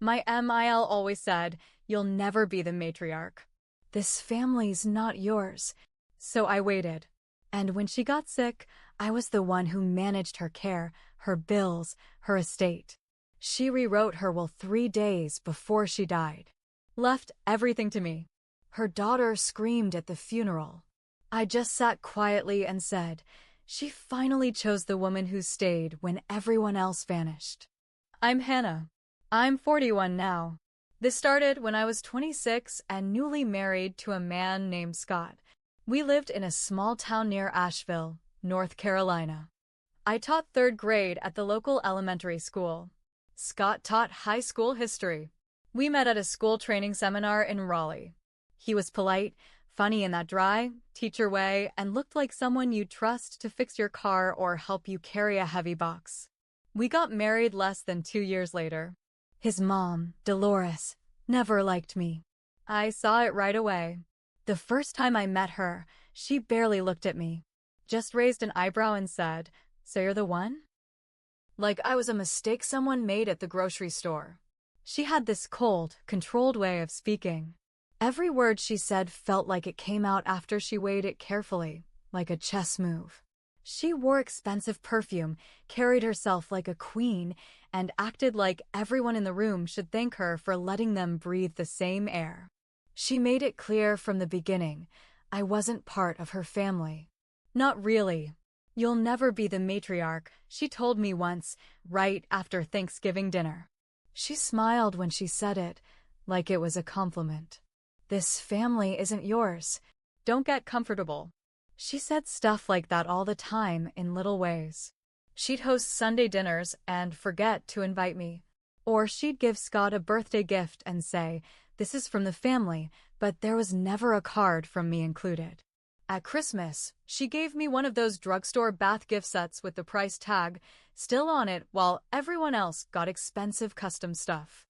My MIL always said, "You'll never be the matriarch. This family's not yours." So I waited. And when she got sick, I was the one who managed her care, her bills, her estate. She rewrote her will 3 days before she died. Left everything to me. Her daughter screamed at the funeral. I just sat quietly and said, she finally chose the woman who stayed when everyone else vanished. I'm Hannah. I'm 41 now. This started when I was 26 and newly married to a man named Scott. We lived in a small town near Asheville, North Carolina. I taught third grade at the local elementary school. Scott taught high school history. We met at a school training seminar in Raleigh. He was polite, funny in that dry, teacher way, and looked like someone you'd trust to fix your car or help you carry a heavy box. We got married less than 2 years later. His mom, Dolores, never liked me. I saw it right away. The first time I met her, she barely looked at me. Just raised an eyebrow and said, "So you're the one?" Like I was a mistake someone made at the grocery store. She had this cold, controlled way of speaking. Every word she said felt like it came out after she weighed it carefully, like a chess move. She wore expensive perfume, carried herself like a queen, and acted like everyone in the room should thank her for letting them breathe the same air. She made it clear from the beginning, I wasn't part of her family. Not really. "You'll never be the matriarch," she told me once, right after Thanksgiving dinner. She smiled when she said it, like it was a compliment. "This family isn't yours. Don't get comfortable." She said stuff like that all the time in little ways. She'd host Sunday dinners and forget to invite me. Or she'd give Scott a birthday gift and say, "This is from the family," but there was never a card from me included. At Christmas, she gave me one of those drugstore bath gift sets with the price tag still on it while everyone else got expensive custom stuff.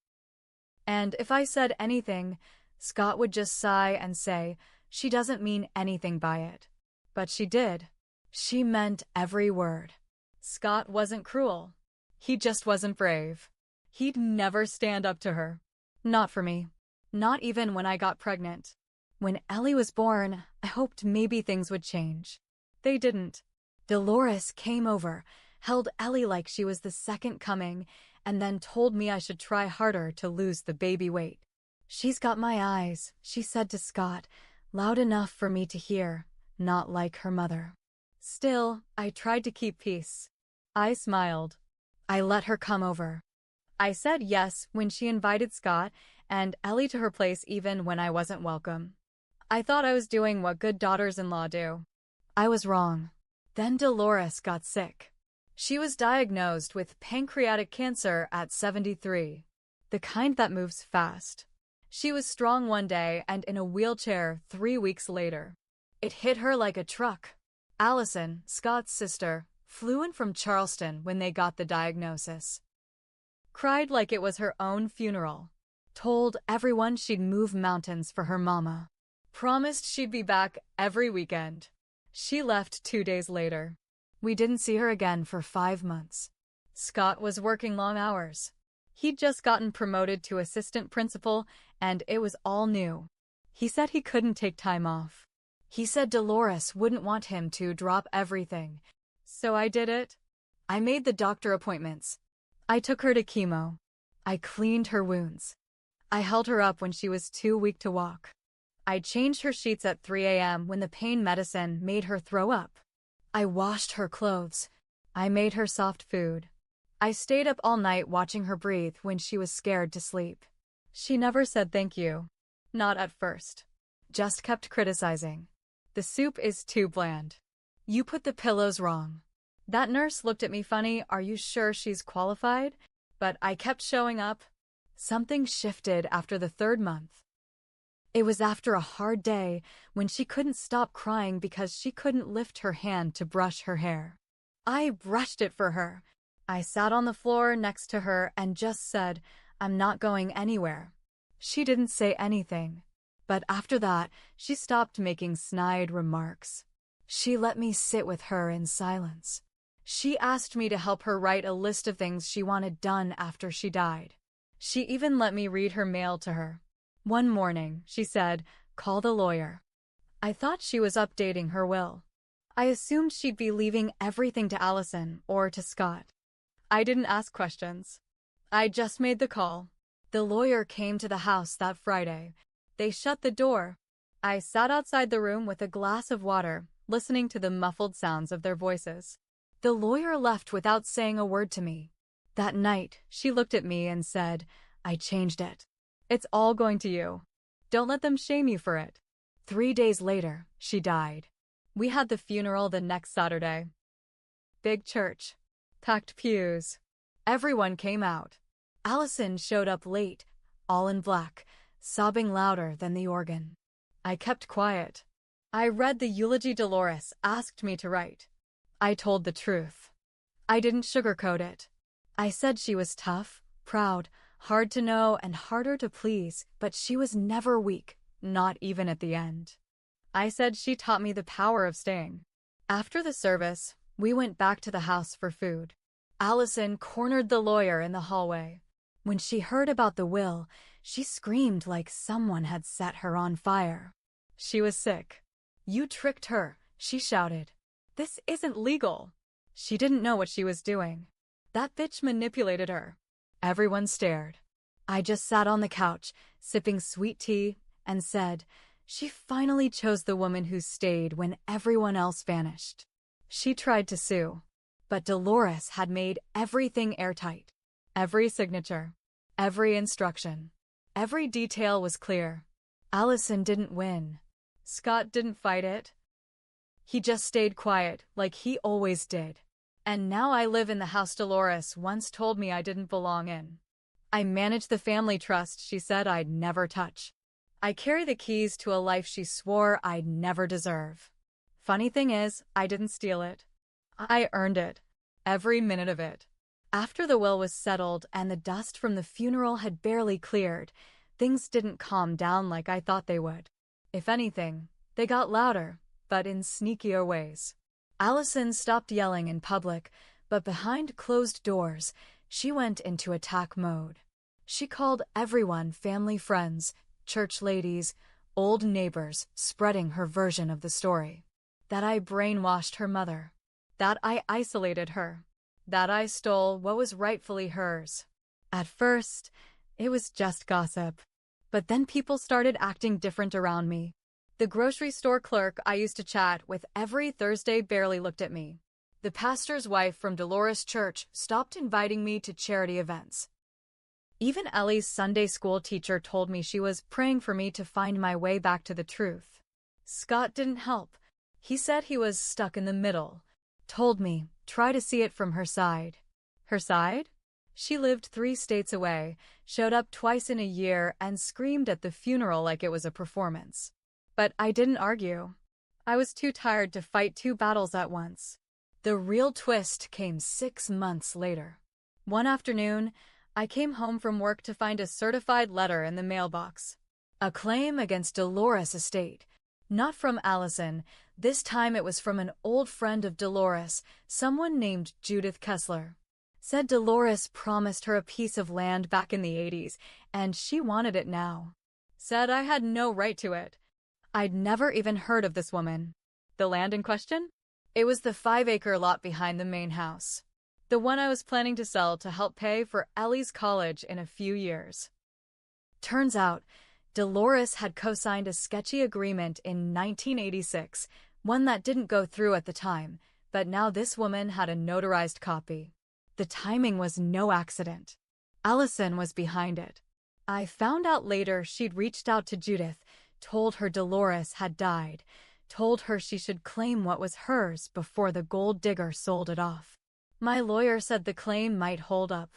And if I said anything, Scott would just sigh and say, she doesn't mean anything by it. But she did. She meant every word. Scott wasn't cruel. He just wasn't brave. He'd never stand up to her. Not for me. Not even when I got pregnant. When Ellie was born, I hoped maybe things would change. They didn't. Dolores came over, held Ellie like she was the second coming, and then told me I should try harder to lose the baby weight. "She's got my eyes," she said to Scott, loud enough for me to hear, not like her mother. Still, I tried to keep peace. I smiled. I let her come over. I said yes when she invited Scott and Ellie to her place even when I wasn't welcome. I thought I was doing what good daughters-in-law do. I was wrong. Then Dolores got sick. She was diagnosed with pancreatic cancer at 73, the kind that moves fast. She was strong one day and in a wheelchair 3 weeks later. It hit her like a truck. Allison, Scott's sister, flew in from Charleston when they got the diagnosis. Cried like it was her own funeral. Told everyone she'd move mountains for her mama. Promised she'd be back every weekend. She left 2 days later. We didn't see her again for 5 months. Scott was working long hours. He'd just gotten promoted to assistant principal, and it was all new. He said he couldn't take time off. He said Dolores wouldn't want him to drop everything. So I did it. I made the doctor appointments. I took her to chemo. I cleaned her wounds. I held her up when she was too weak to walk. I changed her sheets at 3 a.m. when the pain medicine made her throw up. I washed her clothes. I made her soft food. I stayed up all night watching her breathe when she was scared to sleep. She never said thank you. Not at first. Just kept criticizing. "The soup is too bland. You put the pillows wrong." That nurse looked at me funny, "Are you sure she's qualified?" But I kept showing up. Something shifted after the 3rd month. It was after a hard day when she couldn't stop crying because she couldn't lift her hand to brush her hair. I brushed it for her. I sat on the floor next to her and just said, "I'm not going anywhere." She didn't say anything. But after that, she stopped making snide remarks. She let me sit with her in silence. She asked me to help her write a list of things she wanted done after she died. She even let me read her mail to her. One morning, she said, "Call the lawyer." I thought she was updating her will. I assumed she'd be leaving everything to Allison or to Scott. I didn't ask questions. I just made the call. The lawyer came to the house that Friday. They shut the door. I sat outside the room with a glass of water, listening to the muffled sounds of their voices. The lawyer left without saying a word to me. That night, she looked at me and said, "I changed it. It's all going to you. Don't let them shame you for it." 3 days later, she died. We had the funeral the next Saturday. Big church. Packed pews. Everyone came out. Allison showed up late, all in black, sobbing louder than the organ. I kept quiet. I read the eulogy Dolores asked me to write. I told the truth. I didn't sugarcoat it. I said she was tough, proud, hard to know, and harder to please, but she was never weak, not even at the end. I said she taught me the power of staying. After the service, we went back to the house for food. Allison cornered the lawyer in the hallway. When she heard about the will, she screamed like someone had set her on fire. She was sick. "You tricked her," she shouted. "This isn't legal." She didn't know what she was doing. That bitch manipulated her. Everyone stared. I just sat on the couch, sipping sweet tea, and said, "She finally chose the woman who stayed when everyone else vanished." She tried to sue, but Dolores had made everything airtight. Every signature, every instruction, every detail was clear. Allison didn't win. Scott didn't fight it. He just stayed quiet, like he always did. And now I live in the house Dolores once told me I didn't belong in. I manage the family trust she said I'd never touch. I carry the keys to a life she swore I'd never deserve. Funny thing is, I didn't steal it. I earned it. Every minute of it. After the will was settled and the dust from the funeral had barely cleared, things didn't calm down like I thought they would. If anything, they got louder, but in sneakier ways. Allison stopped yelling in public, but behind closed doors, she went into attack mode. She called everyone family friends, church ladies, old neighbors, spreading her version of the story. That I brainwashed her mother. That I isolated her. That I stole what was rightfully hers. At first, it was just gossip. But then people started acting different around me. The grocery store clerk I used to chat with every Thursday barely looked at me. The pastor's wife from Dolores Church stopped inviting me to charity events. Even Ellie's Sunday school teacher told me she was praying for me to find my way back to the truth. Scott didn't help. He said he was stuck in the middle. Told me, try to see it from her side. Her side? She lived 3 states away, showed up twice in a year, and screamed at the funeral like it was a performance. But I didn't argue. I was too tired to fight 2 battles at once. The real twist came 6 months later. One afternoon, I came home from work to find a certified letter in the mailbox. A claim against Dolores' estate. Not from Allison. This time it was from an old friend of Dolores, someone named Judith Kessler. Said Dolores promised her a piece of land back in the 80s, and she wanted it now. Said I had no right to it. I'd never even heard of this woman. The land in question? It was the 5-acre lot behind the main house. The one I was planning to sell to help pay for Ellie's college in a few years. Turns out, Dolores had co-signed a sketchy agreement in 1986, one that didn't go through at the time, but now this woman had a notarized copy. The timing was no accident. Allison was behind it. I found out later she'd reached out to Judith, told her Dolores had died, told her she should claim what was hers before the gold digger sold it off. My lawyer said the claim might hold up.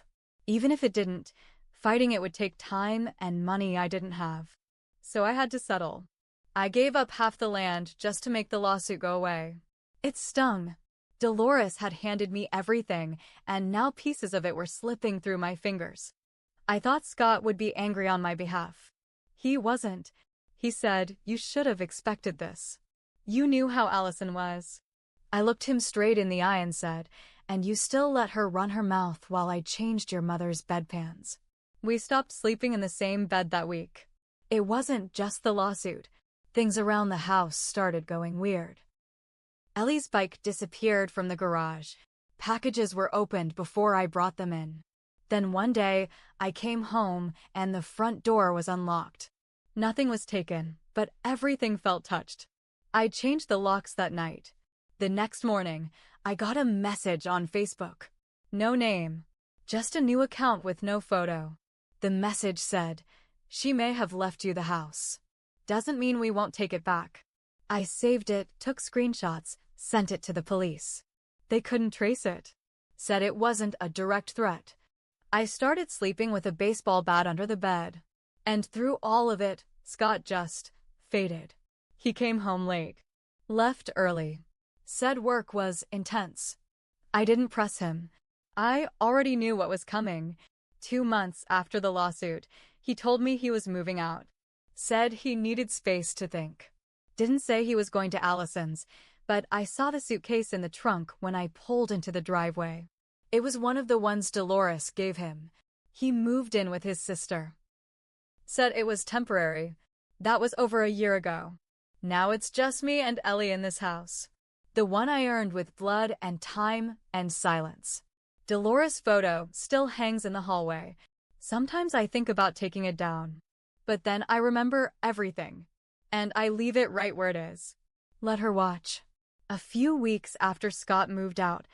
Even if it didn't, fighting it would take time and money I didn't have. So I had to settle. I gave up half the land just to make the lawsuit go away. It stung. Dolores had handed me everything, and now pieces of it were slipping through my fingers. I thought Scott would be angry on my behalf. He wasn't. He said, "You should have expected this. You knew how Allison was." I looked him straight in the eye and said, "And you still let her run her mouth while I changed your mother's bedpans." We stopped sleeping in the same bed that week. It wasn't just the lawsuit. Things around the house started going weird. Ellie's bike disappeared from the garage. Packages were opened before I brought them in. Then one day, I came home and the front door was unlocked. Nothing was taken, but everything felt touched. I changed the locks that night. The next morning, I got a message on Facebook. No name, just a new account with no photo. The message said, "She may have left you the house. Doesn't mean we won't take it back." I saved it, took screenshots, sent it to the police. They couldn't trace it. Said it wasn't a direct threat. I started sleeping with a baseball bat under the bed. And through all of it, Scott just faded. He came home late. Left early. Said work was intense. I didn't press him. I already knew what was coming. 2 months after the lawsuit, he told me he was moving out. Said he needed space to think. Didn't say he was going to Allison's, but I saw the suitcase in the trunk when I pulled into the driveway. It was one of the ones Dolores gave him. He moved in with his sister. Said it was temporary. That was over a year ago. Now it's just me and Ellie in this house. The one I earned with blood and time and silence. Dolores' photo still hangs in the hallway. Sometimes I think about taking it down. But then I remember everything. And I leave it right where it is. Let her watch. A few weeks after Scott moved out,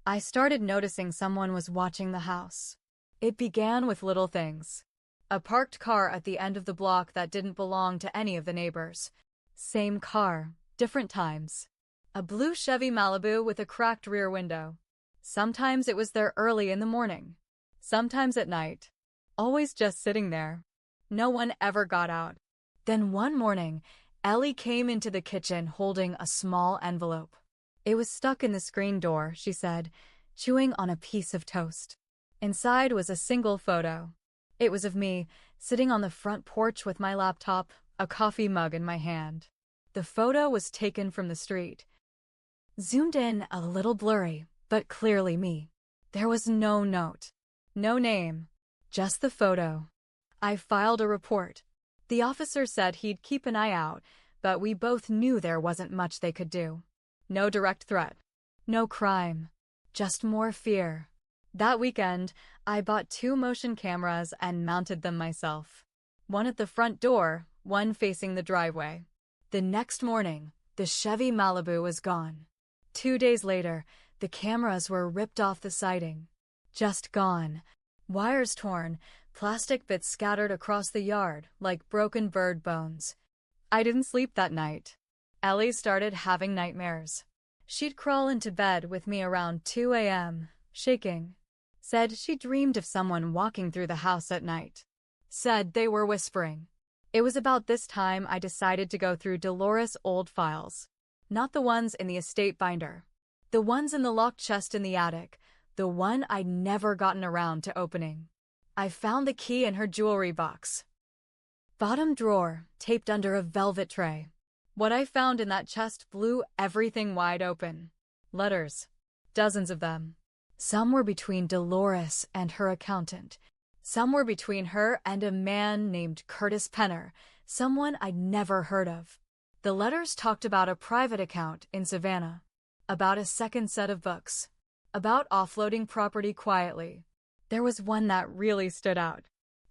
I started noticing someone was watching the house. It began with little things. A parked car at the end of the block that didn't belong to any of the neighbors. Same car, different times. A blue Chevy Malibu with a cracked rear window. Sometimes it was there early in the morning. Sometimes at night. Always just sitting there. No one ever got out. Then one morning, Ellie came into the kitchen holding a small envelope. It was stuck in the screen door, she said, chewing on a piece of toast. Inside was a single photo. It was of me, sitting on the front porch with my laptop, a coffee mug in my hand. The photo was taken from the street. Zoomed in a little blurry, but clearly me. There was no note. No name. Just the photo. I filed a report. The officer said he'd keep an eye out, but we both knew there wasn't much they could do. No direct threat. No crime. Just more fear. That weekend, I bought 2 motion cameras and mounted them myself. One at the front door, one facing the driveway. The next morning, the Chevy Malibu was gone. 2 days later, the cameras were ripped off the siding. Just gone. Wires torn, plastic bits scattered across the yard like broken bird bones. I didn't sleep that night. Ellie started having nightmares. She'd crawl into bed with me around 2 a.m., shaking. Said she dreamed of someone walking through the house at night. Said they were whispering. It was about this time I decided to go through Dolores' old files. Not the ones in the estate binder. The ones in the locked chest in the attic. The one I'd never gotten around to opening. I found the key in her jewelry box. Bottom drawer, taped under a velvet tray. What I found in that chest blew everything wide open. Letters. Dozens of them. Some were between Dolores and her accountant. Some were between her and a man named Curtis Penner, someone I'd never heard of. The letters talked about a private account in Savannah. About a second set of books. About offloading property quietly. There was one that really stood out.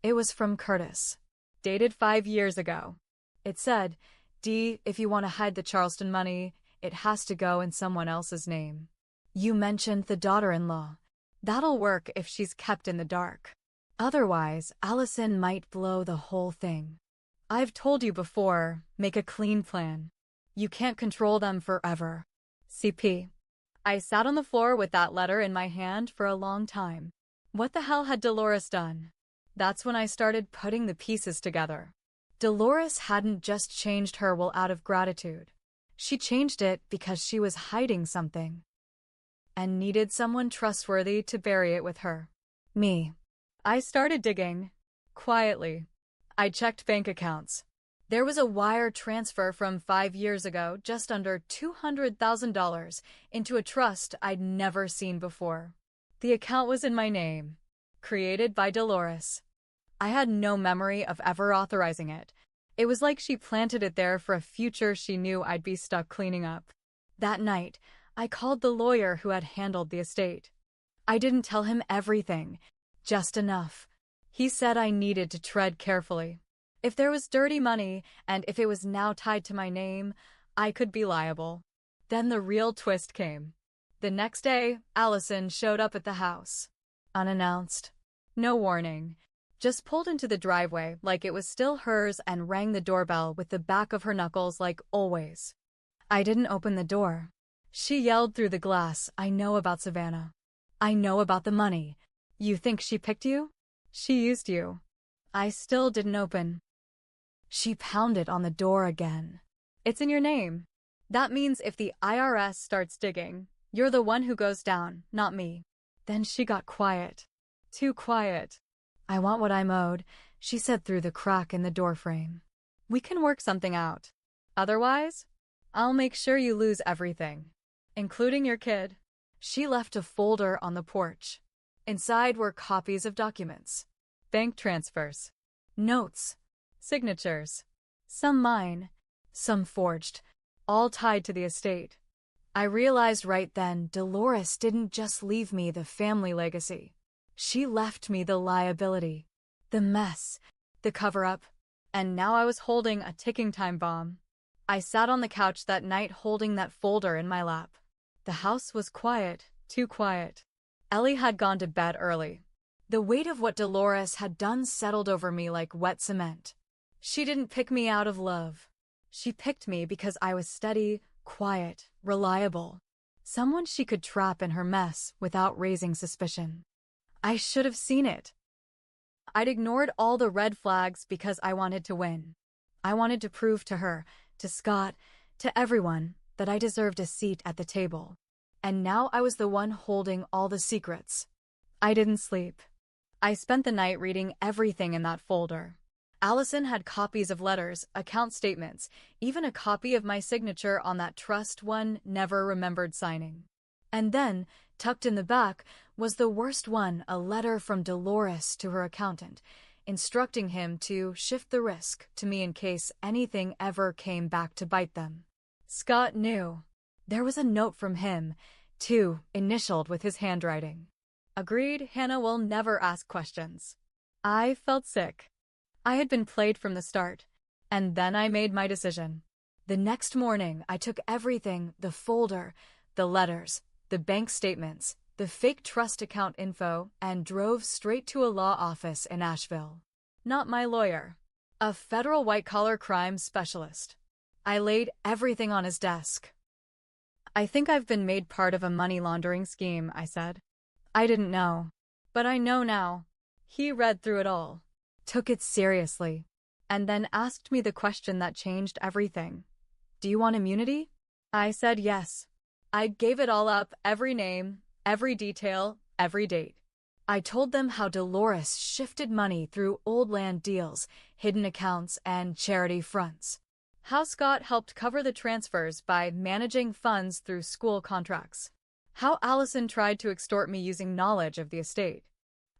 It was from Curtis. Dated 5 years ago. It said, "D, if you want to hide the Charleston money, it has to go in someone else's name. You mentioned the daughter-in-law. That'll work if she's kept in the dark. Otherwise, Allison might blow the whole thing. I've told you before, make a clean plan. You can't control them forever. CP." I sat on the floor with that letter in my hand for a long time. What the hell had Dolores done? That's when I started putting the pieces together. Dolores hadn't just changed her will out of gratitude. She changed it because she was hiding something. And needed someone trustworthy to bury it with her. Me. I started digging. Quietly. I checked bank accounts. There was a wire transfer from 5 years ago, just under $200,000, into a trust I'd never seen before. The account was in my name. Created by Dolores. I had no memory of ever authorizing it. It was like she planted it there for a future she knew I'd be stuck cleaning up. That night, I called the lawyer who had handled the estate. I didn't tell him everything, just enough. He said I needed to tread carefully. If there was dirty money, and if it was now tied to my name, I could be liable. Then the real twist came. The next day, Allison showed up at the house. Unannounced. No warning. Just pulled into the driveway like it was still hers and rang the doorbell with the back of her knuckles like always. I didn't open the door. She yelled through the glass, "I know about Savannah. I know about the money. You think she picked you? She used you." I still didn't open. She pounded on the door again. "It's in your name. That means if the IRS starts digging, you're the one who goes down, not me." Then she got quiet. Too quiet. "I want what I'm owed," she said through the crack in the doorframe. "We can work something out. Otherwise, I'll make sure you lose everything, including your kid." She left a folder on the porch. Inside were copies of documents, bank transfers, notes, signatures, some mine, some forged, all tied to the estate. I realized right then Dolores didn't just leave me the family legacy. She left me the liability, the mess, the cover-up, and now I was holding a ticking time bomb. I sat on the couch that night holding that folder in my lap. The house was quiet, too quiet. Ellie had gone to bed early. The weight of what Dolores had done settled over me like wet cement. She didn't pick me out of love. She picked me because I was steady, quiet, reliable. Someone she could trap in her mess without raising suspicion. I should have seen it. I'd ignored all the red flags because I wanted to win. I wanted to prove to her, to Scott, to everyone, that I deserved a seat at the table. And now I was the one holding all the secrets. I didn't sleep. I spent the night reading everything in that folder. Allison had copies of letters, account statements, even a copy of my signature on that trust one never remembered signing. And then, tucked in the back, was the worst one, a letter from Dolores to her accountant, instructing him to shift the risk to me in case anything ever came back to bite them. Scott knew. There was a note from him, too, initialed with his handwriting. "Agreed, Hannah will never ask questions." I felt sick. I had been played from the start, and then I made my decision. The next morning, I took everything, the folder, the letters, the bank statements, the fake trust account info, and drove straight to a law office in Asheville. Not my lawyer. A federal white-collar crime specialist. I laid everything on his desk. "I think I've been made part of a money laundering scheme," I said. I didn't know. But I know now. He read through it all, took it seriously, and then asked me the question that changed everything. "Do you want immunity?" I said yes. I gave it all up, every name, every detail, every date. I told them how Dolores shifted money through old land deals, hidden accounts, and charity fronts. How Scott helped cover the transfers by managing funds through school contracts. How Allison tried to extort me using knowledge of the estate.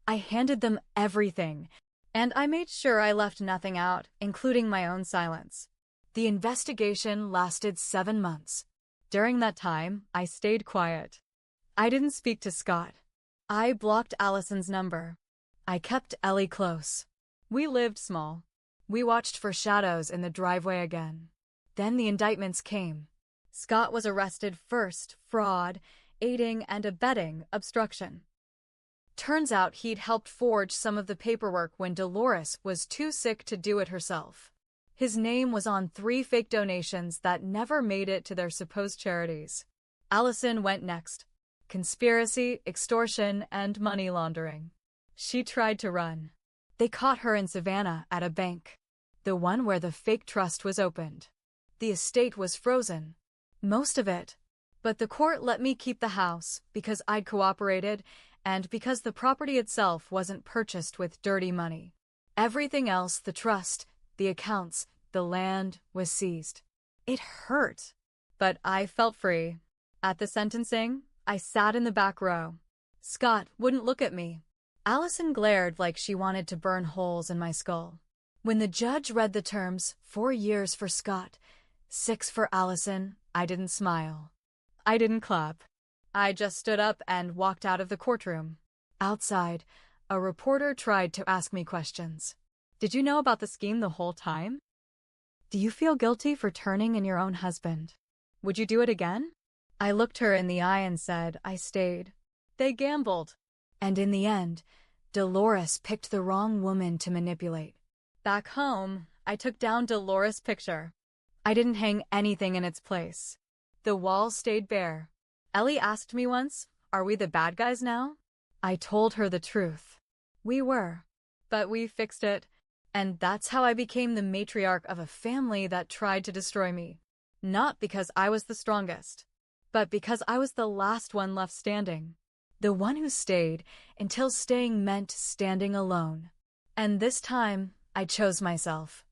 I handed them everything, and I made sure I left nothing out, including my own silence. The investigation lasted 7 months. During that time, I stayed quiet. I didn't speak to Scott. I blocked Allison's number. I kept Ellie close. We lived small. We watched for shadows in the driveway again. Then the indictments came. Scott was arrested first, fraud, aiding and abetting obstruction. Turns out he'd helped forge some of the paperwork when Dolores was too sick to do it herself. His name was on 3 fake donations that never made it to their supposed charities. Allison went next. Conspiracy, extortion, and money laundering. She tried to run. They caught her in Savannah at a bank. The one where the fake trust was opened. The estate was frozen. Most of it. But the court let me keep the house because I'd cooperated and because the property itself wasn't purchased with dirty money. Everything else, the trust, the accounts, the land, was seized. It hurt. But I felt free. At the sentencing, I sat in the back row. Scott wouldn't look at me. Allison glared like she wanted to burn holes in my skull. When the judge read the terms, 4 years for Scott, 6 for Allison, I didn't smile. I didn't clap. I just stood up and walked out of the courtroom. Outside, a reporter tried to ask me questions. Did you know about the scheme the whole time? Do you feel guilty for turning in your own husband? Would you do it again? I looked her in the eye and said, I stayed. They gambled. And in the end, Dolores picked the wrong woman to manipulate. Back home, I took down Dolores' picture. I didn't hang anything in its place. The walls stayed bare. Ellie asked me once, are we the bad guys now? I told her the truth. We were. But we fixed it. And that's how I became the matriarch of a family that tried to destroy me. Not because I was the strongest, but because I was the last one left standing. The one who stayed until staying meant standing alone. And this time, I chose myself.